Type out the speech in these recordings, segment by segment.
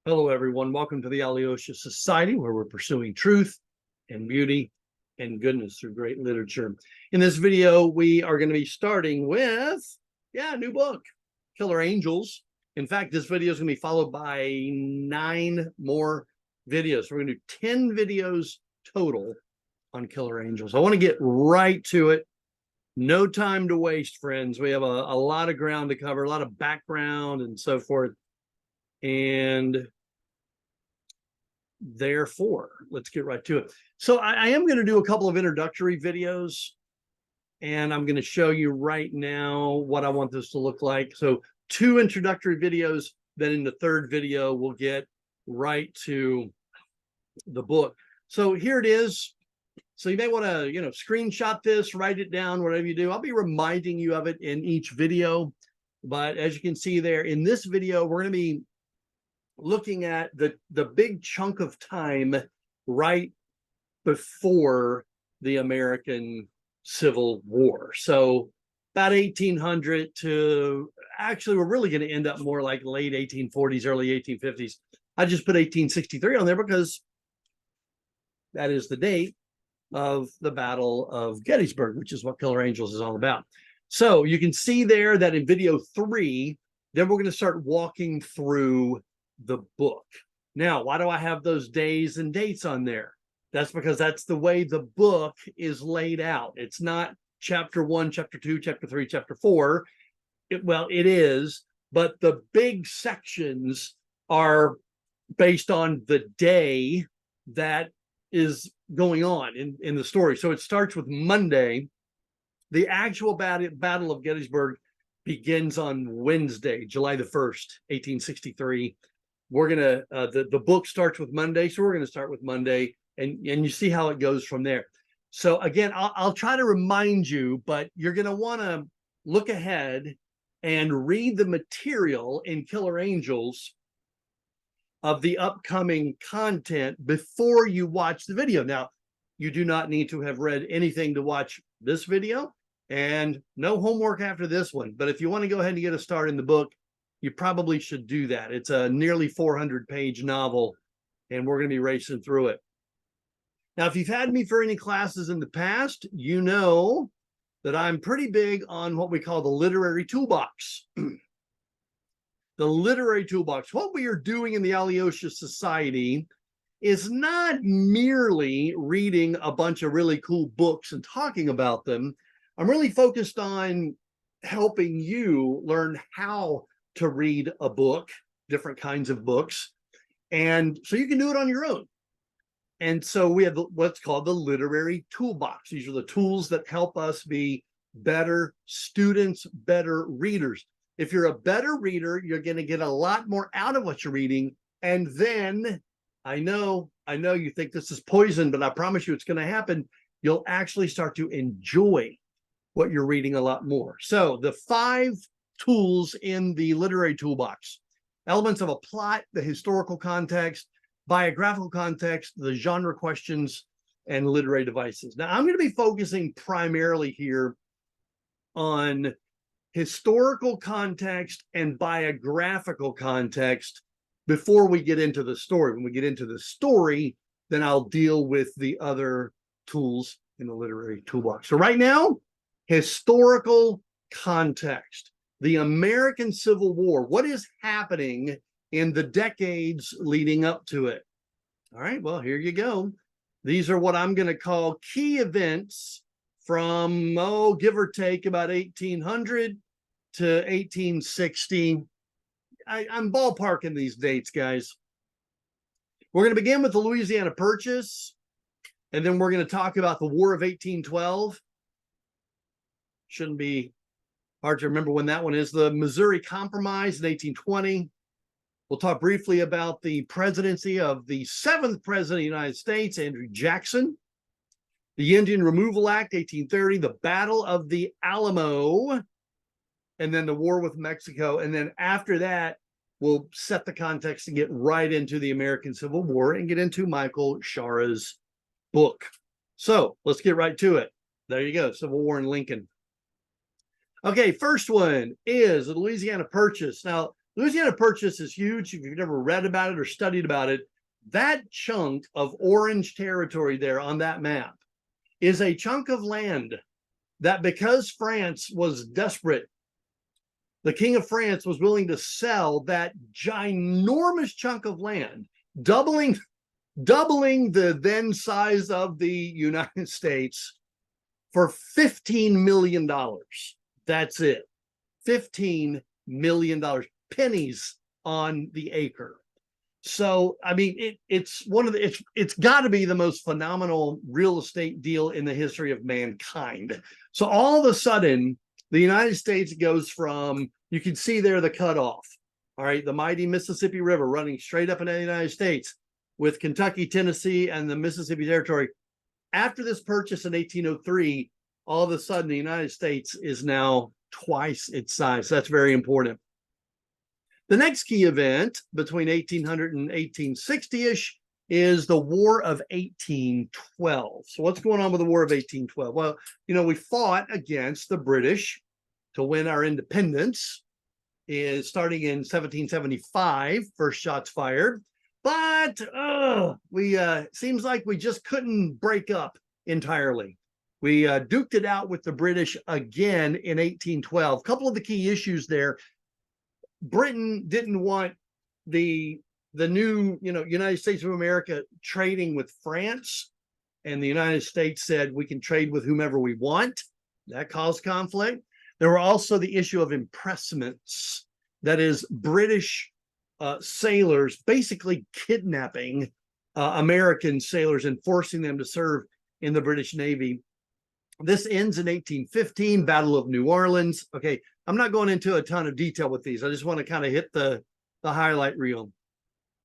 Hello, everyone. Welcome to the Alyosha Society, where we're pursuing truth and beauty and goodness through great literature. In this video, we are going to be starting with, a new book, Killer Angels. In fact, this video is going to be followed by 9 more videos. We're going to do 10 videos total on Killer Angels. I want to get right to it. No time to waste, friends. We have a lot of ground to cover, a lot of background and so forth. And therefore, let's get right to it. So I am going to do a couple of introductory videos, and I'm going to show you right now what I want this to look like. So 2 introductory videos, then in the 3rd video, we'll get right to the book. So here it is. So you may want to, screenshot this, write it down, whatever you do. I'll be reminding you of it in each video. But as you can see there, in this video, we're going to be looking at the big chunk of time right before the American Civil War. So about 1800 to, actually, we're really going to end up more like late 1840s, early 1850s. I just put 1863 on there because that is the date of the Battle of Gettysburg, which is what Killer Angels is all about. So you can see there that in video 3, then we're going to start walking through the book. Now, why do I have those days and dates on there? That's because that's the way the book is laid out. It's not chapter 1, chapter 2, chapter 3, chapter 4. It is, but the big sections are based on the day that is going on in the story. So it starts with Monday. The actual Battle of Gettysburg begins on Wednesday, July the 1st, 1863. We're gonna the book starts with Monday, so we're gonna start with Monday, and you see how it goes from there. So again, I'll try to remind you, but you're gonna want to look ahead and read the material in Killer Angels of the upcoming content before you watch the video. Now, you do not need to have read anything to watch this video, and no homework after this one. But if you want to go ahead and get a start in the book, you probably should do that. It's a nearly 400-page novel, and we're going to be racing through it. Now, if you've had me for any classes in the past, you know that I'm pretty big on what we call the literary toolbox. The literary toolbox. What we are doing in the Alyosha Society is not merely reading a bunch of really cool books and talking about them. I'm really focused on helping you learn how to read a book, different kinds of books, and so you can do it on your own. And so we have what's called the literary toolbox. These are the tools that help us be better students, better readers. If you're a better reader, you're going to get a lot more out of what you're reading. And then, I know you think this is poison, but I promise you it's going to happen. You'll actually start to enjoy what you're reading a lot more. So the 5 tools in the literary toolbox: elements of a plot, the historical context, biographical context, the genre questions, and literary devices. Now, I'm going to be focusing primarily here on historical context and biographical context before we get into the story. When we get into the story, then I'll deal with the other tools in the literary toolbox. So right now, historical context. The American Civil War. What is happening in the decades leading up to it? All right, well, here you go. These are what I'm going to call key events from, give or take about 1800 to 1860. I'm ballparking these dates, guys. We're going to begin with the Louisiana Purchase, and then we're going to talk about the War of 1812. Shouldn't be hard to remember when that one is. The Missouri Compromise in 1820. We'll talk briefly about the presidency of the 7th president of the United States, Andrew Jackson. The Indian Removal Act, 1830. The Battle of the Alamo. And then the war with Mexico. And then after that, we'll set the context and get right into the American Civil War and get into Michael Shara's book. So let's get right to it. There you go, Civil War in Lincoln. Okay, first one is the Louisiana Purchase. Now, Louisiana Purchase is huge. If you've never read about it or studied about it, that chunk of orange territory there on that map is a chunk of land that, because France was desperate, the King of France was willing to sell that ginormous chunk of land, doubling the then size of the United States, for $15 million. That's it. $15 million. Pennies on the acre. So, I mean, it's one of the, it's got to be the most phenomenal real estate deal in the history of mankind. So all of a sudden, the United States goes from, you can see there the cutoff, all right, the mighty Mississippi River running straight up into the United States with Kentucky, Tennessee, and the Mississippi Territory. After this purchase in 1803, all of a sudden, the United States is now twice its size. That's very important. The next key event between 1800 and 1860-ish is the War of 1812. So what's going on with the War of 1812? Well, you know, we fought against the British to win our independence, is starting in 1775, first shots fired. But we seems like we just couldn't break up entirely. We duked it out with the British again in 1812. A couple of the key issues there. Britain didn't want the new, you know, United States of America trading with France, and the United States said we can trade with whomever we want. That caused conflict. There were also the issue of impressments, that is, British sailors basically kidnapping American sailors and forcing them to serve in the British Navy. This ends in 1815, Battle of New Orleans. Okay, I'm not going into a ton of detail with these. I just want to kind of hit the highlight reel.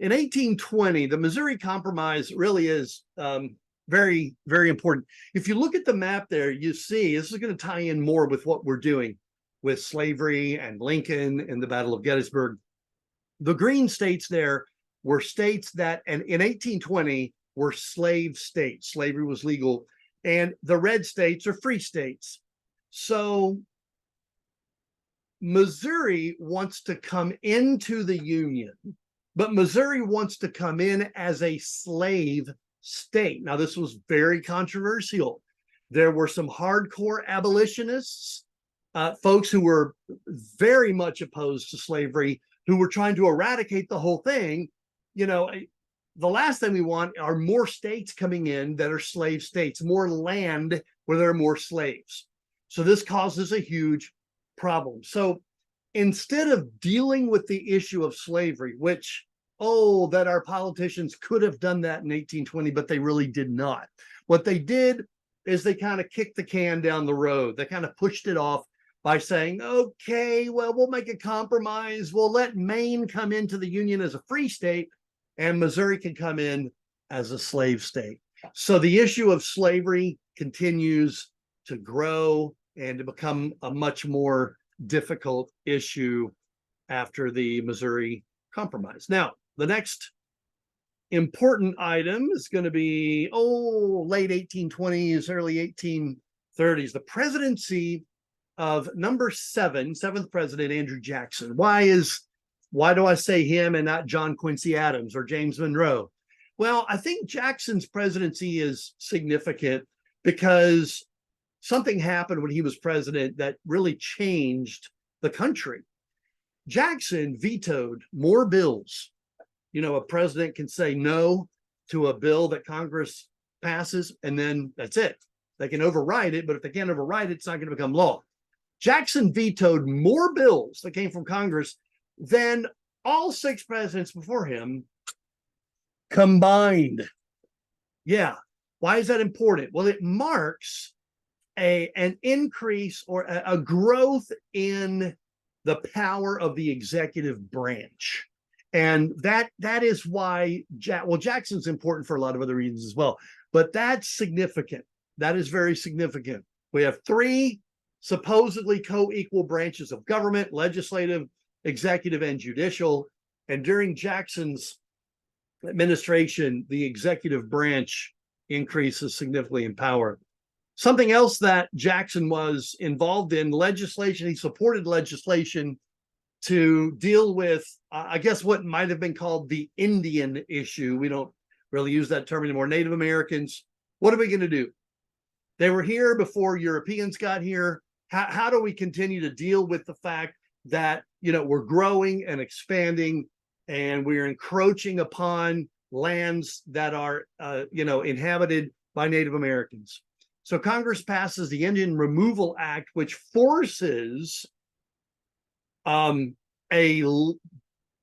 In 1820, the Missouri Compromise really is very, very important. If you look at the map there, you see this is going to tie in more with what we're doing with slavery and Lincoln and the Battle of Gettysburg. The green states there were states that, and in 1820, were slave states. Slavery was legal. And the red states are free states. So Missouri wants to come into the Union, but Missouri wants to come in as a slave state. Now, this was very controversial. There were some hardcore abolitionists, folks who were very much opposed to slavery, who were trying to eradicate the whole thing. You know, the last thing we want are more states coming in that are slave states, more land where there are more slaves. So this causes a huge problem. So instead of dealing with the issue of slavery, which, that our politicians could have done that in 1820, but they really did not. What they did is they kind of kicked the can down the road. They kind of pushed it off by saying, okay, well, we'll make a compromise. We'll let Maine come into the Union as a free state, and Missouri can come in as a slave state. So the issue of slavery continues to grow and to become a much more difficult issue after the Missouri Compromise. Now, the next important item is going to be, late 1820s, early 1830s, the presidency of number seventh president, Andrew Jackson. Why do I say him and not John Quincy Adams or James Monroe? Well, I think Jackson's presidency is significant because something happened when he was president that really changed the country. Jackson vetoed more bills. You know, a president can say no to a bill that Congress passes, and then that's it. They can override it, but if they can't override it, it's not going to become law. Jackson vetoed more bills that came from Congress than all 6 presidents before him combined. Yeah. Why is that important? Well, it marks an increase or a growth in the power of the executive branch. And that is why, Jackson's important for a lot of other reasons as well, but that's significant. That is very significant. We have 3 supposedly co-equal branches of government: legislative, executive, and judicial. And during Jackson's administration, the executive branch increases significantly in power. Something else that Jackson was involved in, legislation. He supported legislation to deal with, I guess, what might have been called the Indian issue. We don't really use that term anymore. Native Americans, what are we going to do? They were here before Europeans got here. How do we continue to deal with the fact that, we're growing and expanding and we're encroaching upon lands that are, inhabited by Native Americans? So Congress passes the Indian Removal Act, which forces a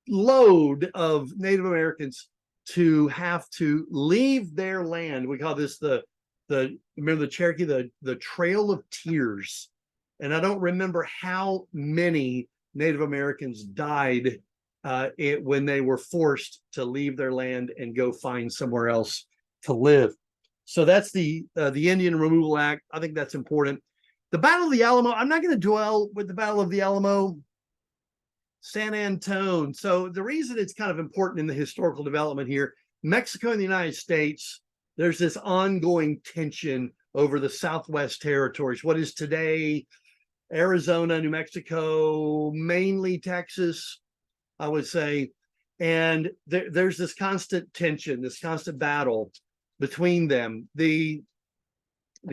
load of Native Americans to have to leave their land. We call this remember the Cherokee, the Trail of Tears. And I don't remember how many Native Americans died when they were forced to leave their land and go find somewhere else to live. So that's the Indian Removal Act. I think that's important. The Battle of the Alamo, I'm not going to dwell with the Battle of the Alamo. San Antone. So the reason it's kind of important in the historical development here, Mexico and the United States, there's this ongoing tension over the Southwest territories. What is today Arizona, New Mexico, mainly Texas, I would say. And there's this constant tension, this constant battle between them. The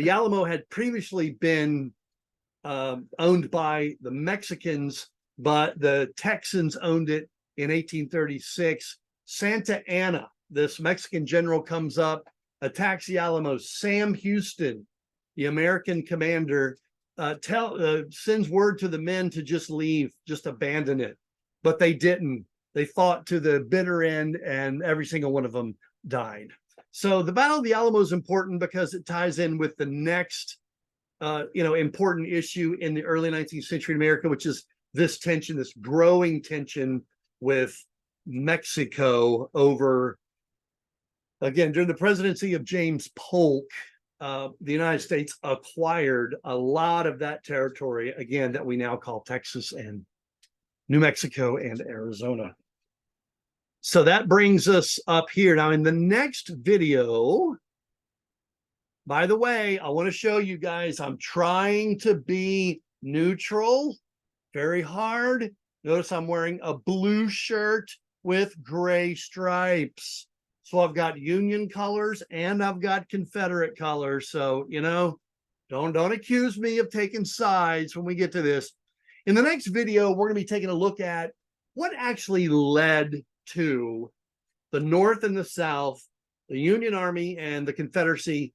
Alamo had previously been owned by the Mexicans, but the Texans owned it in 1836. Santa Anna, this Mexican general, comes up, attacks the Alamo. Sam Houston, the American commander, sends word to the men to just leave, just abandon it. But they didn't. They fought to the bitter end, and every single one of them died. So the Battle of the Alamo is important because it ties in with the next, important issue in the early 19th century in America, which is this tension, this growing tension with Mexico over, again, during the presidency of James Polk, the United States acquired a lot of that territory, again, that we now call Texas and New Mexico and Arizona. So that brings us up here. Now, in the next video, by the way, I want to show you guys, I'm trying to be neutral, very hard. Notice I'm wearing a blue shirt with gray stripes. So I've got Union colors and I've got Confederate colors. So, don't accuse me of taking sides when we get to this. In the next video, we're going to be taking a look at what actually led to the North and the South, the Union Army and the Confederacy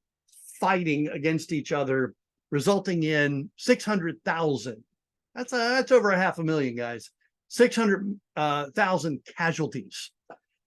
fighting against each other, resulting in 600,000. That's over 500,000, guys. 600,000 casualties.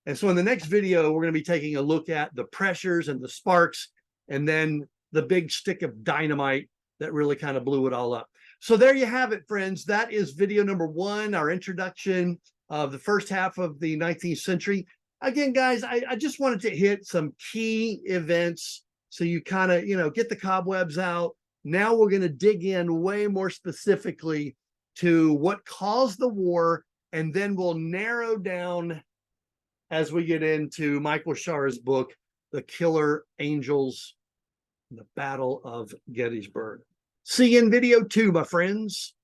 And so in the next video, we're going to be taking a look at the pressures and the sparks, and then the big stick of dynamite that really kind of blew it all up. So there you have it, friends. That is video number 1, our introduction of the first half of the 19th century. Again, guys, I just wanted to hit some key events so you kind of, get the cobwebs out. Now we're going to dig in way more specifically to what caused the war, and then we'll narrow down as we get into Michael Schar's book, The Killer Angels, The Battle of Gettysburg. See you in video 2, my friends.